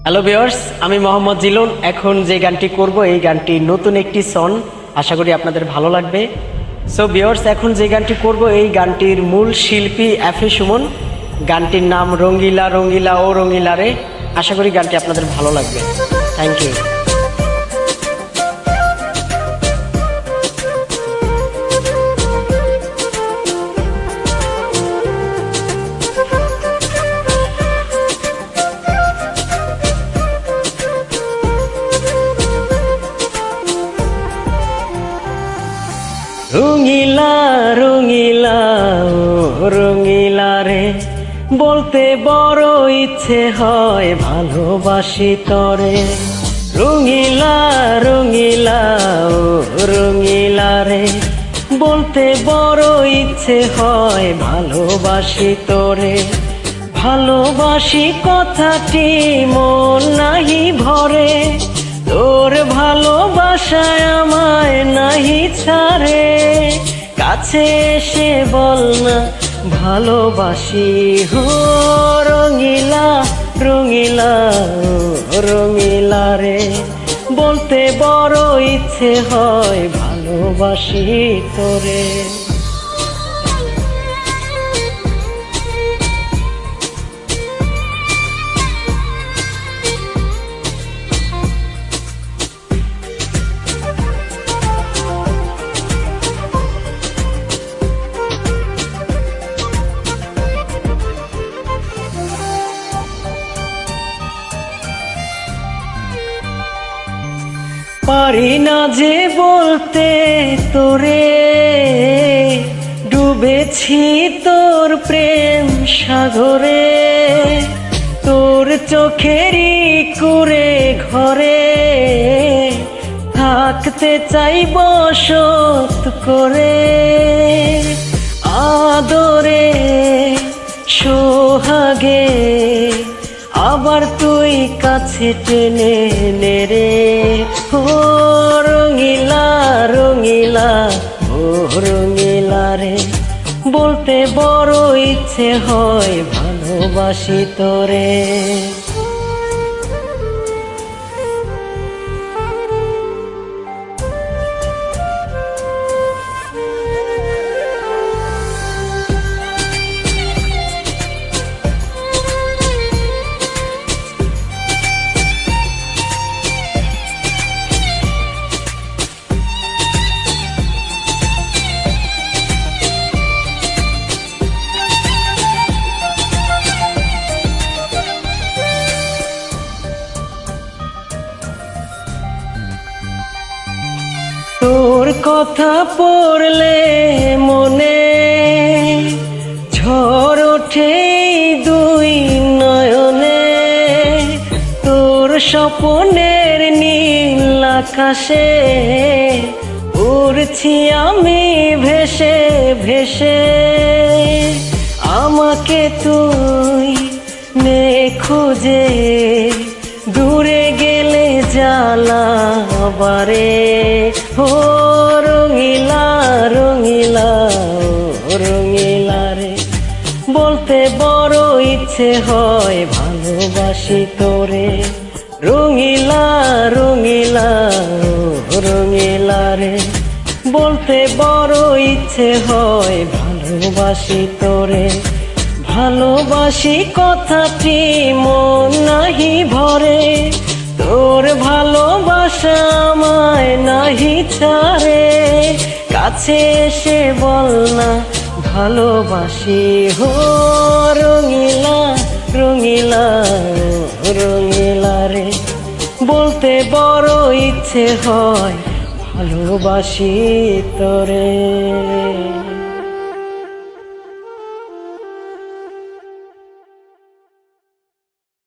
Hello viewers, আমি মোহাম্মদ জিলন। এখন যে গানটি করব এই গানটি নতুন একটি সং, আশা করি আপনাদের ভালো লাগবে। সো ভিউয়ার্স, এখন যে গানটি করব এই গানটির মূল শিল্পী এফএ সুমন। গানটির নাম রঙ্গিলা রঙ্গিলা ও রঙ্গিলা রে। আশা করি গানটি আপনাদের ভালো লাগবে। Thank you. রঙিলা রঙিলা ও রঙিলা রে, বলতে বড় ইচ্ছে হয় ভালোবাসি তরে। রঙিলা রঙিলা ও রঙিলা রে, বলতে বড় ইচ্ছে হয় ভালোবাসি তরে। ভালোবাসি কথাটি মন নাহি ভরে, তোর ভালোবাসায় আমায় নাহি ছাড়ে। কাছে এসে বল না ভালোবাসি, হো রঙিলা রঙিলা ও রঙিলা রে, বলতে বড় ইচ্ছে হয় ভালোবাসি তোরে। পারি না যে বলতে তোরে, ডুবেছি তোর প্রেম সাগরে। তোর চোখেরই কুরে ঘরে থাকতে চাই বসত করে। আদরে সোহাগে আবার তুই কাছে টেনে নে রে। ও রঙিলা রঙিলা ও রঙিলা রে, বলতে বড় ইচ্ছে হয় ভালোবাসি তোরে। তোর কথা পড়লে মনে ঝড় ওঠে দুই নয়নে। তোর স্বপ্নের নীল আকাশে উড়ছি আমি ভেসে ভেসে। আমাকে তুই নে খুঁজে, দূরে গেলে জ্বালা বারে। ও রঙিলা রঙিলা ও রঙিলা রে, বলতে বড় ইচ্ছে হয় ভালোবাসি তোরে। রঙিলা রঙিলা ও রঙিলা রে, বলতে বড় ইচ্ছে হয় ভালোবাসি তোরে। ভালোবাসি কথাটি মন নাহি ভরে, তোর ভালোবাসা আমায় নাহি ছাড়ে। কাছে এসে বল না ভালোবাসি, হো রঙিলা রঙিলা রঙিলা রে, বলতে বড় ইচ্ছে হয় ভালোবাসি তোরে।